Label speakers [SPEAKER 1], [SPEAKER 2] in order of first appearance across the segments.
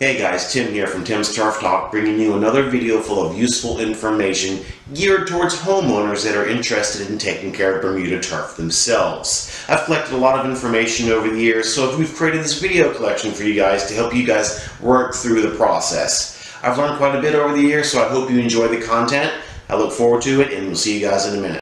[SPEAKER 1] Hey guys, Tim here from Tim's Turf Talk, bringing you another video full of useful information geared towards homeowners that are interested in taking care of Bermuda turf themselves. I've collected a lot of information over the years, so we've created this video collection for you guys to help you guys work through the process. I've learned quite a bit over the years, so I hope you enjoy the content. I look forward to it, and we'll see you guys in a minute.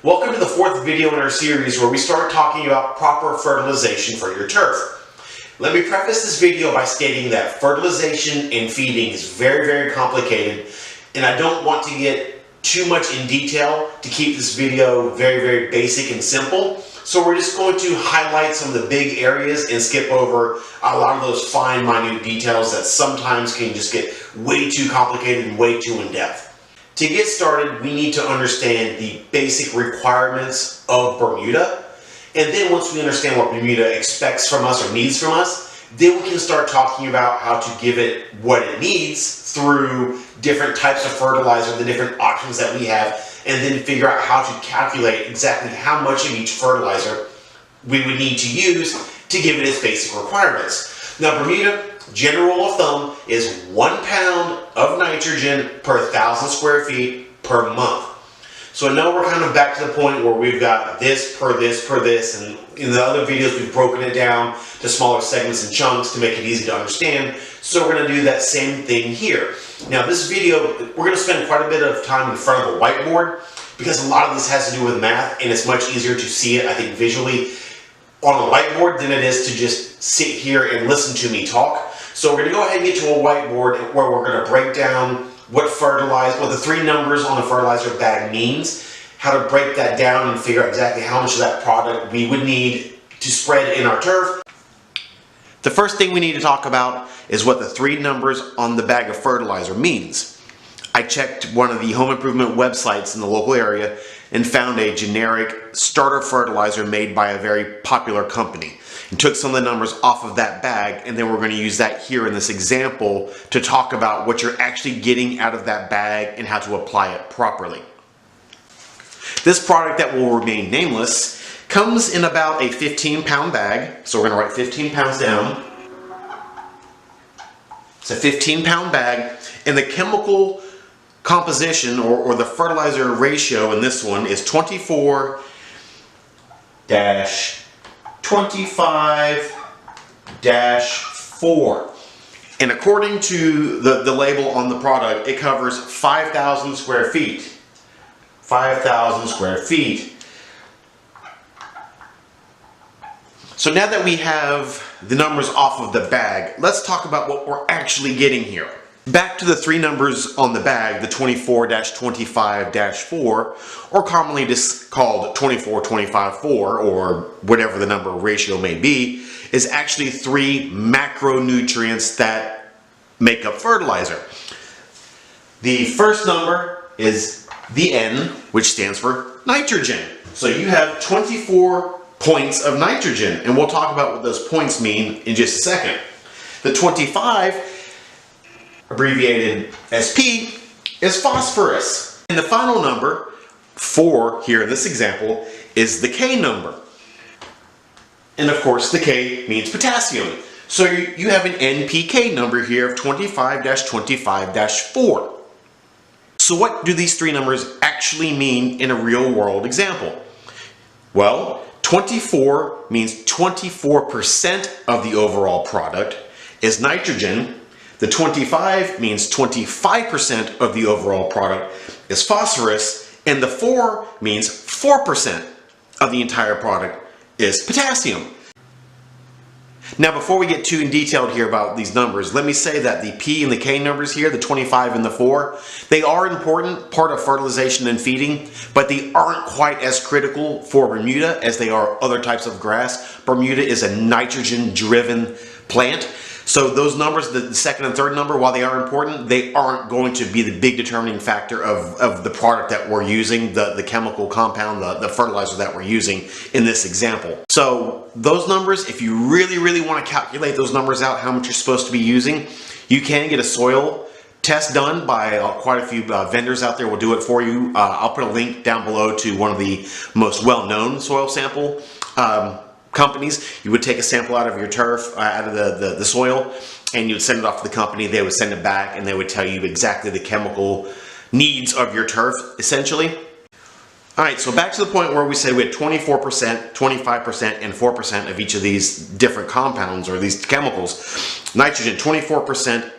[SPEAKER 1] Welcome to the fourth video in our series where we start talking about proper fertilization for your turf. Let me preface this video by stating that fertilization and feeding is very complicated, and I don't want to get too much in detail to keep this video very basic and simple. So we're just going to highlight some of the big areas and skip over a lot of those fine minute details that sometimes can just get way too complicated and way too in-depth. To get started, we need to understand the basic requirements of Bermuda, and then once we understand what Bermuda expects from us or needs from us, then we can start talking about how to give it what it needs through different types of fertilizer, the different options that we have, and then figure out how to calculate exactly how much of each fertilizer we would need to use to give it its basic requirements. Now, Bermuda, general rule of thumb, is 1 pound of nitrogen per 1,000 square feet per month. So now we're kind of back to the point where we've got this per this, and in the other videos we've broken it down to smaller segments and chunks to make it easy to understand. So we're going to do that same thing here. Now this video, we're going to spend quite a bit of time in front of a whiteboard because a lot of this has to do with math, and it's much easier to see it, I think, visually on a whiteboard than it is to just sit here and listen to me talk. So we're going to go ahead and get to a whiteboard where we're going to break down what the three numbers on a fertilizer bag means, how to break that down and figure out exactly how much of that product we would need to spread in our turf. The first thing we need to talk about is what the three numbers on the bag of fertilizer means. I checked one of the home improvement websites in the local area and found a generic starter fertilizer made by a very popular company, and took some of the numbers off of that bag, and then we're going to use that here in this example to talk about what you're actually getting out of that bag and how to apply it properly. This product that will remain nameless comes in about a 15-pound bag, so we're going to write 15 pounds down. It's a 15-pound bag, and the chemical composition or the fertilizer ratio in this one is 24-25-4. And according to the label on the product, it covers 5,000 square feet. 5,000 square feet. So now that we have the numbers off of the bag, let's talk about what we're actually getting here. Back to the three numbers on the bag, the 24-25-4, or commonly just called 24-25-4, or whatever the number ratio may be, is actually three macronutrients that make up fertilizer. The first number is the N, which stands for nitrogen. So you have 24 points of nitrogen, and we'll talk about what those points mean in just a second. The 25, abbreviated as P, is phosphorus. And the final number, 4 here in this example, is the K number. And of course the K means potassium. So you have an NPK number here of 25-25-4. So what do these three numbers actually mean in a real world example? Well, 24 means 24% of the overall product is nitrogen. The 25 means 25% of the overall product is phosphorus, and the 4 means 4% of the entire product is potassium. Now, before we get too detailed here about these numbers, let me say that the P and the K numbers here, the 25 and the 4, they are an important part of fertilization and feeding, but they aren't quite as critical for Bermuda as they are other types of grass. Bermuda is a nitrogen-driven plant. So those numbers, the second and third number, while they are important, they aren't going to be the big determining factor of the product that we're using, the chemical compound, the fertilizer that we're using in this example. So those numbers, if you really want to calculate those numbers out, how much you're supposed to be using, you can get a soil test done by quite a few vendors out there will do it for you. I'll put a link down below to one of the most well-known soil sample companies. You would take a sample out of your turf, out of the soil, and you would send it off to the company. They would send it back and they would tell you exactly the chemical needs of your turf, essentially. All right, so back to the point where we said we had 24%, 25%, and 4% of each of these different compounds or these chemicals. Nitrogen, 24%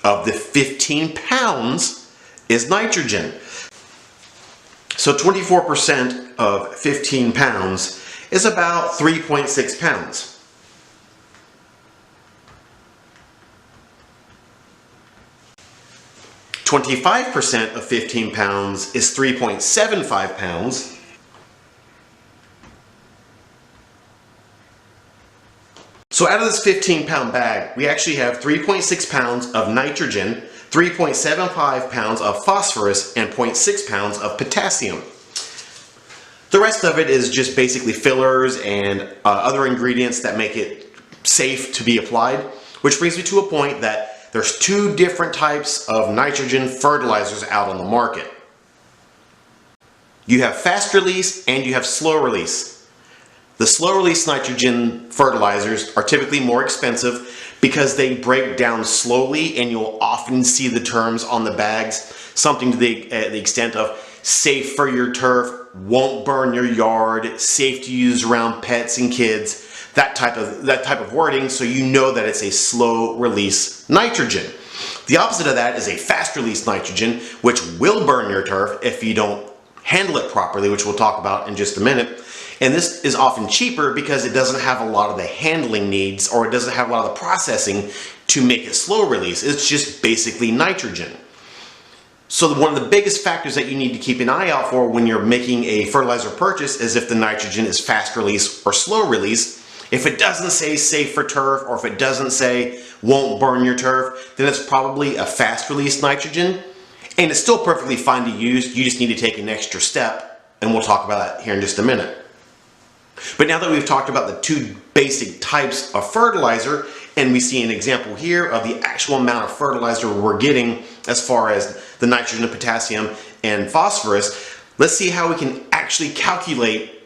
[SPEAKER 1] of the 15 pounds is nitrogen. So 24% of 15 pounds is about 3.6 pounds. (25% of 15 pounds is 3.75 pounds. So out of this 15-pound bag, we actually have 3.6 pounds of nitrogen, 3.75 pounds of phosphorus, and 0.6 pounds of potassium. The rest of it is just basically fillers and other ingredients that make it safe to be applied, which brings me to a point that there's two different types of nitrogen fertilizers out on the market. You have fast release and you have slow release. The slow release nitrogen fertilizers are typically more expensive because they break down slowly, and you'll often see the terms on the bags, something to the extent of safe for your turf, won't burn your yard, safe to use around pets and kids, that type of wording, so you know that it's a slow release nitrogen. The opposite of that is a fast release nitrogen, which will burn your turf if you don't handle it properly, which we'll talk about in just a minute. And this is often cheaper because it doesn't have a lot of the handling needs, or it doesn't have a lot of the processing to make it slow release. It's just basically nitrogen. So one of the biggest factors that you need to keep an eye out for when you're making a fertilizer purchase is if the nitrogen is fast release or slow release. If it doesn't say safe for turf, or if it doesn't say won't burn your turf, then it's probably a fast release nitrogen. And it's still perfectly fine to use. You just need to take an extra step, and we'll talk about that here in just a minute. But now that we've talked about the two basic types of fertilizer, and we see an example here of the actual amount of fertilizer we're getting as far as the nitrogen, potassium, and phosphorus, let's see how we can actually calculate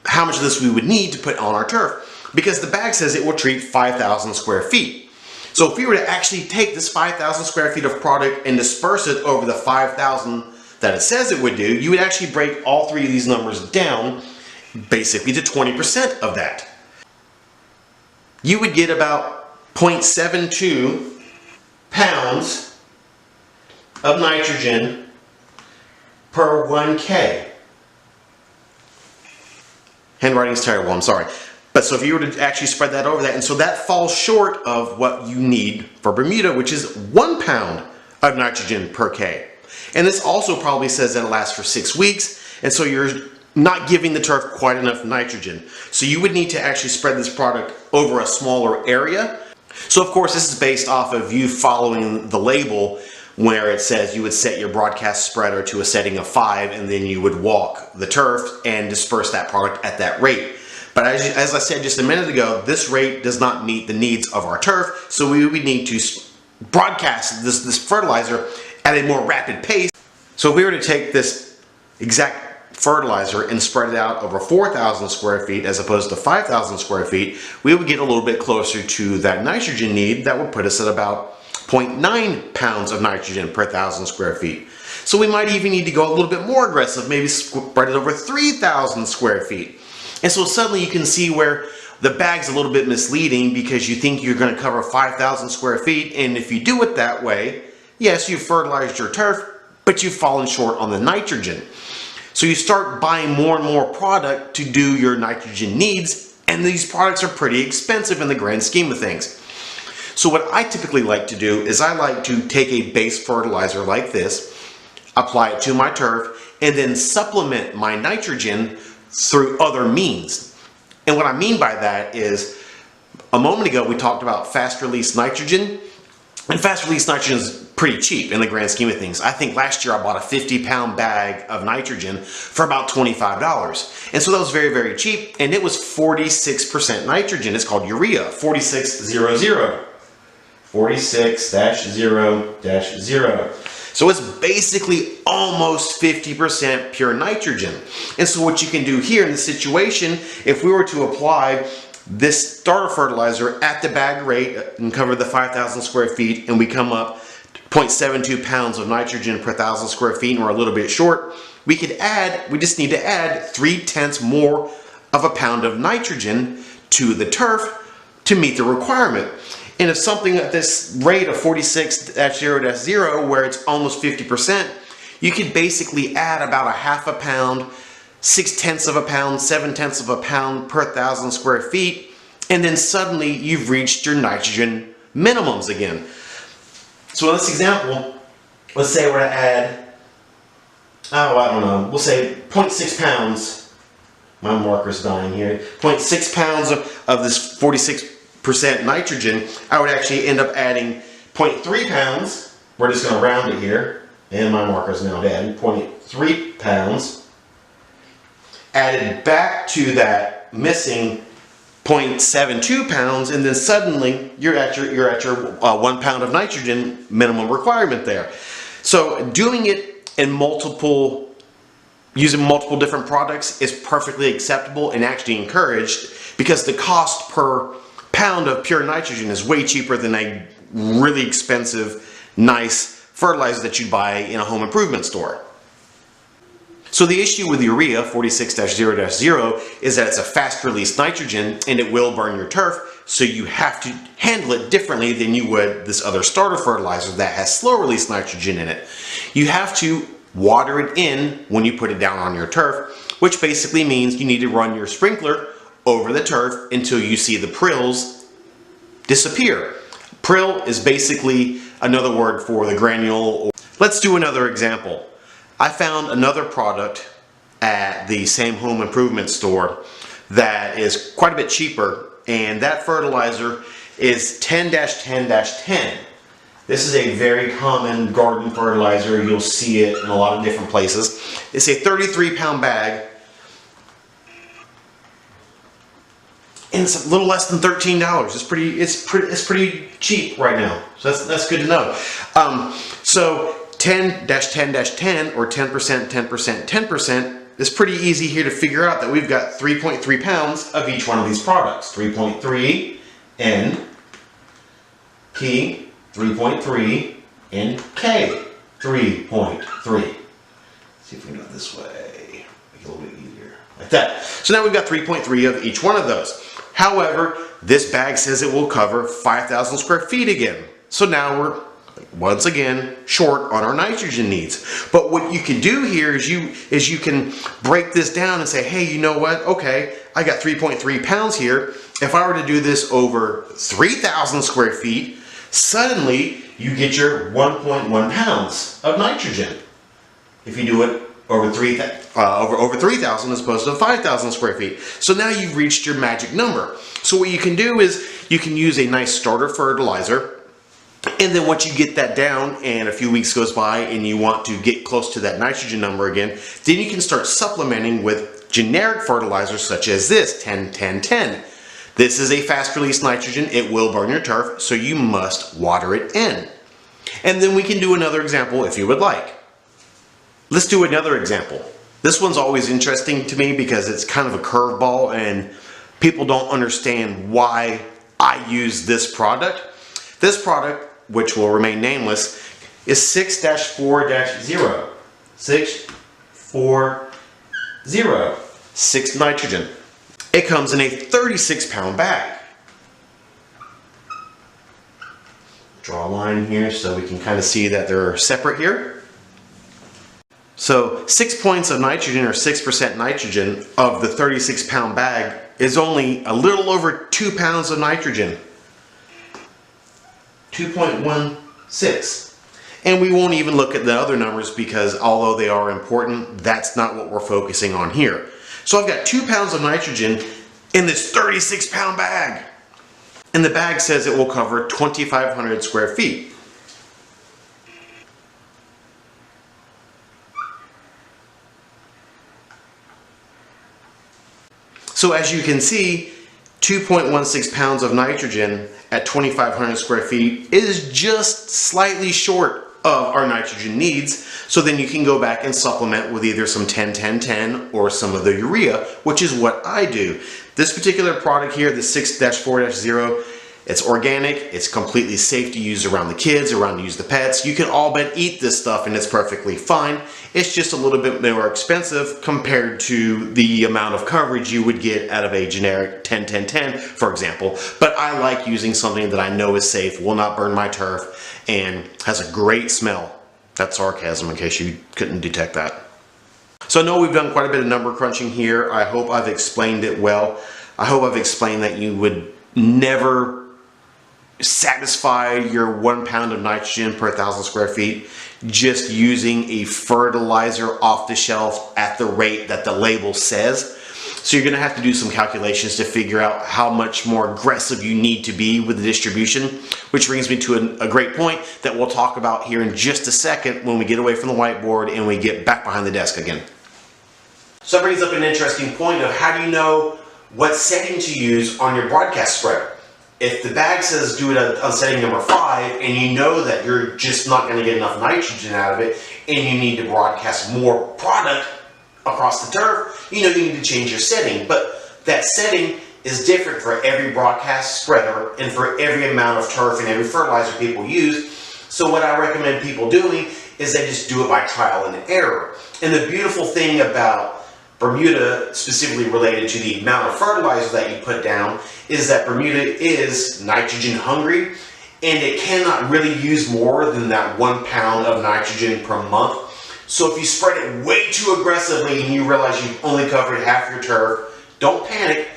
[SPEAKER 1] how much of this we would need to put on our turf. Because the bag says it will treat 5,000 square feet. So if we were to actually take this 5,000 square feet of product and disperse it over the 5,000 that it says it would do, you would actually break all three of these numbers down basically to 20% of that. You would get about 0.72 pounds of nitrogen per 1K. Handwriting's terrible, I'm sorry. But so if you were to actually spread that over that, and so that falls short of what you need for Bermuda, which is 1 pound of nitrogen per K. And this also probably says that it lasts for 6 weeks, and so you're not giving the turf quite enough nitrogen. So you would need to actually spread this product over a smaller area. So of course this is based off of you following the label where it says you would set your broadcast spreader to a setting of 5, and then you would walk the turf and disperse that product at that rate. But as I said just a minute ago, this rate does not meet the needs of our turf, so we would need to broadcast this fertilizer at a more rapid pace. So if we were to take this exact fertilizer and spread it out over 4,000 square feet as opposed to 5,000 square feet, we would get a little bit closer to that nitrogen need. That would put us at about 0.9 pounds of nitrogen per 1,000 square feet. So we might even need to go a little bit more aggressive, maybe spread it over 3,000 square feet. And so suddenly you can see where the bag's a little bit misleading, because you think you're going to cover 5,000 square feet, and if you do it that way, yes, you've fertilized your turf, but you've fallen short on the nitrogen. So you start buying more and more product to do your nitrogen needs, and these products are pretty expensive in the grand scheme of things. So what I typically like to do is I like to take a base fertilizer like this, apply it to my turf, and then supplement my nitrogen through other means. And what I mean by that is A moment ago we talked about fast release nitrogen, and fast release nitrogen is pretty cheap in the grand scheme of things. I think last year I bought a 50-pound bag of nitrogen for about $25. And so that was very, very cheap, and it was 46% nitrogen. It's called urea, 4600. 46-0-0. So it's basically almost 50% pure nitrogen. And so what you can do here in this situation, if we were to apply this starter fertilizer at the bag rate and cover the 5,000 square feet, and we come up 0.72 pounds of nitrogen per 1,000 square feet, and we're a little bit short, we just need to add 3/10 more of a pound of nitrogen to the turf to meet the requirement. And if something at this rate of 46-0-0, where it's almost 50%, you could basically add about a half a pound, 6/10 of a pound, 7/10 of a pound per 1,000 square feet, and then suddenly you've reached your nitrogen minimums again. So in this example, let's say we're to add, we'll say 0.6 pounds, my marker's dying here, 0.6 pounds of this 46% nitrogen. I would actually end up adding 0.3 pounds, we're just going to round it here, and my marker's now dead, 0.3 pounds, added back to that missing 0.72 pounds, and then suddenly you're at your 1 pound of nitrogen minimum requirement there. So doing it in using multiple different products is perfectly acceptable and actually encouraged, because the cost per pound of pure nitrogen is way cheaper than a really expensive, nice fertilizer that you buy in a home improvement store. So the issue with urea, 46-0-0, is that it's a fast release nitrogen and it will burn your turf, so you have to handle it differently than you would this other starter fertilizer that has slow release nitrogen in it. You have to water it in when you put it down on your turf, which basically means you need to run your sprinkler over the turf until you see the prills disappear. Prill is basically another word for the granule. Let's do another example. I found another product at the same home improvement store that is quite a bit cheaper, and that fertilizer is 10-10-10. This is a very common garden fertilizer. You'll see it in a lot of different places. It's a 33-pound bag, and it's a little less than $13. It's pretty cheap right now. So that's good to know. So 10-10-10, or 10%, 10%, 10%, is pretty easy here to figure out that we've got 3.3 pounds of each one of these products. 3.3 N, P, 3.3, and K, 3.3. See if we can do it this way. Make it a little bit easier. Like that. So now we've got 3.3 of each one of those. However, this bag says it will cover 5,000 square feet again. So now we're once again short on our nitrogen needs. But what you can do here is you can break this down and say, hey, you know what? Okay, I got 3.3 pounds here. If I were to do this over 3,000 square feet, suddenly you get your 1.1 pounds of nitrogen. If you do it over 3,000 as opposed to 5,000 square feet. So now you've reached your magic number. So what you can do is you can use a nice starter fertilizer, and then once you get that down and a few weeks goes by and you want to get close to that nitrogen number again, then you can start supplementing with generic fertilizers such as this, 10-10-10. This is a fast release nitrogen. It will burn your turf, so you must water it in. And then we can do another example if you would like. Let's do another example. This one's always interesting to me because it's kind of a curveball and people don't understand why I use this product. This product, which will remain nameless, is 6-4-0. 6-4-0. 6 nitrogen. It comes in a 36-pound bag. Draw a line here so we can kind of see that they're separate here. So 6 points of nitrogen, or 6% nitrogen, of the 36-pound bag is only a little over 2 pounds of nitrogen. 2.16. And we won't even look at the other numbers because although they are important, that's not what we're focusing on here. So I've got 2 pounds of nitrogen in this 36-pound bag. And the bag says it will cover 2,500 square feet. So as you can see, 2.16 pounds of nitrogen at 2,500 square feet is just slightly short of our nitrogen needs. So then you can go back and supplement with either some 10-10-10 or some of the urea, which is what I do. This particular product here, the 6-4-0, it's organic, it's completely safe to use around the kids, around to use the pets. You can all but eat this stuff and it's perfectly fine. It's just a little bit more expensive compared to the amount of coverage you would get out of a generic 10-10-10, for example. But I like using something that I know is safe, will not burn my turf, and has a great smell. That's sarcasm in case you couldn't detect that. So I know we've done quite a bit of number crunching here. I hope I've explained it well. I hope I've explained that you would never satisfy your 1 pound of nitrogen per 1,000 square feet just using a fertilizer off the shelf at the rate that the label says. So you're going to have to do some calculations to figure out how much more aggressive you need to be with the distribution, which brings me to a great point that we'll talk about here in just a second when we get away from the whiteboard and we get back behind the desk again. So that brings up an interesting point of how do you know what setting to use on your broadcast spreader. If the bag says do it on setting number 5 and you know that you're just not going to get enough nitrogen out of it and you need to broadcast more product across the turf, you know you need to change your setting. But that setting is different for every broadcast spreader and for every amount of turf and every fertilizer people use. So what I recommend people doing is they just do it by trial and error. And the beautiful thing about Bermuda, specifically related to the amount of fertilizer that you put down, is that Bermuda is nitrogen hungry and it cannot really use more than that 1 pound of nitrogen per month. So if you spread it way too aggressively and you realize you've only covered half your turf, don't panic.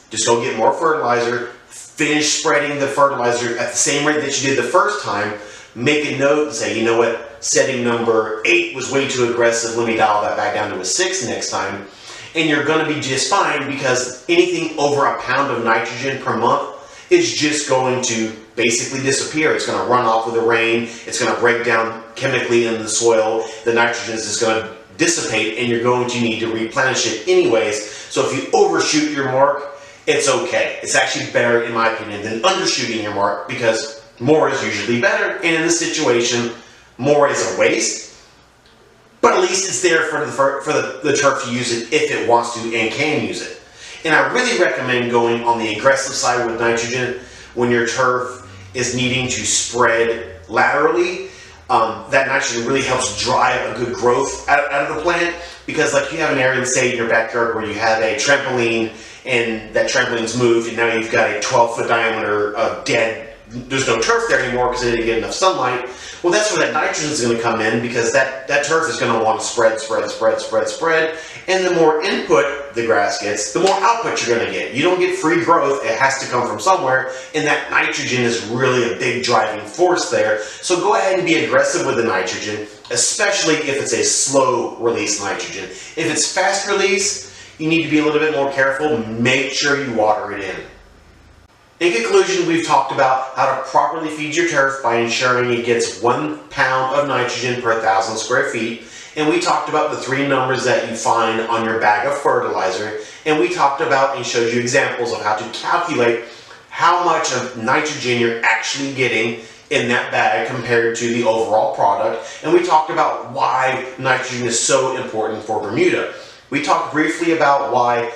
[SPEAKER 1] Just go get more fertilizer, finish spreading the fertilizer at the same rate that you did the first time, make a note and say, you know what, setting number 8 was way too aggressive, let me dial that back down to a 6 next time. And you're going to be just fine, because anything over 1 pound of nitrogen per month is just going to basically disappear. It's going to run off with the rain, it's going to break down chemically in the soil, the nitrogen is just going to dissipate and you're going to need to replenish it anyways. So if you overshoot your mark, it's okay. It's actually better, in my opinion, than undershooting your mark, because more is usually better, and in this situation, more is a waste. But at least it's there for the turf to use it if it wants to and can use it. And I really recommend going on the aggressive side with nitrogen when your turf is needing to spread laterally. That nitrogen really helps drive a good growth out of the plant, because like you have an area, say in your backyard, where you have a trampoline and that trampoline's moved and now you've got a 12-foot diameter of dead, there's no turf there anymore because it didn't get enough sunlight. Well, that's where that nitrogen is going to come in, because that turf is going to want to spread. And the more input the grass gets, the more output you're going to get. You don't get free growth. It has to come from somewhere. And that nitrogen is really a big driving force there. So go ahead and be aggressive with the nitrogen, especially if it's a slow release nitrogen. If it's fast release, you need to be a little bit more careful. Make sure you water it in. In conclusion, we've talked about how to properly feed your turf by ensuring it gets 1 pound of nitrogen per 1,000 square feet. And we talked about the 3 numbers that you find on your bag of fertilizer. And we talked about and showed you examples of how to calculate how much of nitrogen you're actually getting in that bag compared to the overall product. And we talked about why nitrogen is so important for Bermuda. We talked briefly about why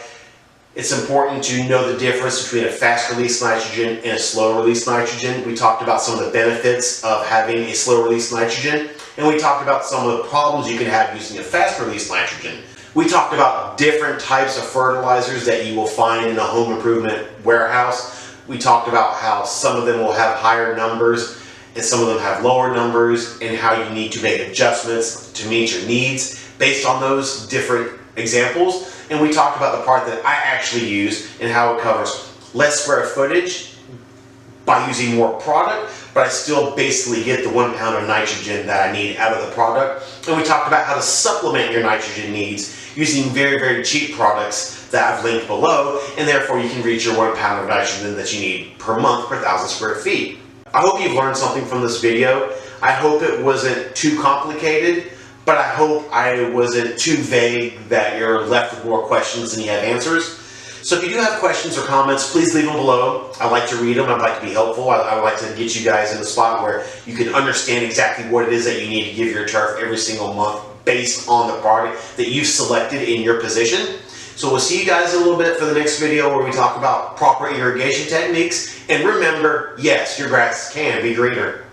[SPEAKER 1] it's important to know the difference between a fast release nitrogen and a slow release nitrogen. We talked about some of the benefits of having a slow release nitrogen, and we talked about some of the problems you can have using a fast release nitrogen. We talked about different types of fertilizers that you will find in a home improvement warehouse. We talked about how some of them will have higher numbers and some of them have lower numbers, and how you need to make adjustments to meet your needs based on those different examples. And we talked about the part that I actually use and how it covers less square footage by using more product, but I still basically get the 1 pound of nitrogen that I need out of the product. And we talked about how to supplement your nitrogen needs using very cheap products that I've linked below, and therefore you can reach your 1 pound of nitrogen that you need per month per 1,000 square feet. I hope you've learned something from this video. I hope it wasn't too complicated, but I hope I wasn't too vague that you're left with more questions than you have answers. So if you do have questions or comments, please leave them below. I like to read them. I'd like to be helpful. I would like to get you guys in a spot where you can understand exactly what it is that you need to give your turf every single month based on the product that you've selected in your position. So we'll see you guys in a little bit for the next video where we talk about proper irrigation techniques. And remember, yes, your grass can be greener.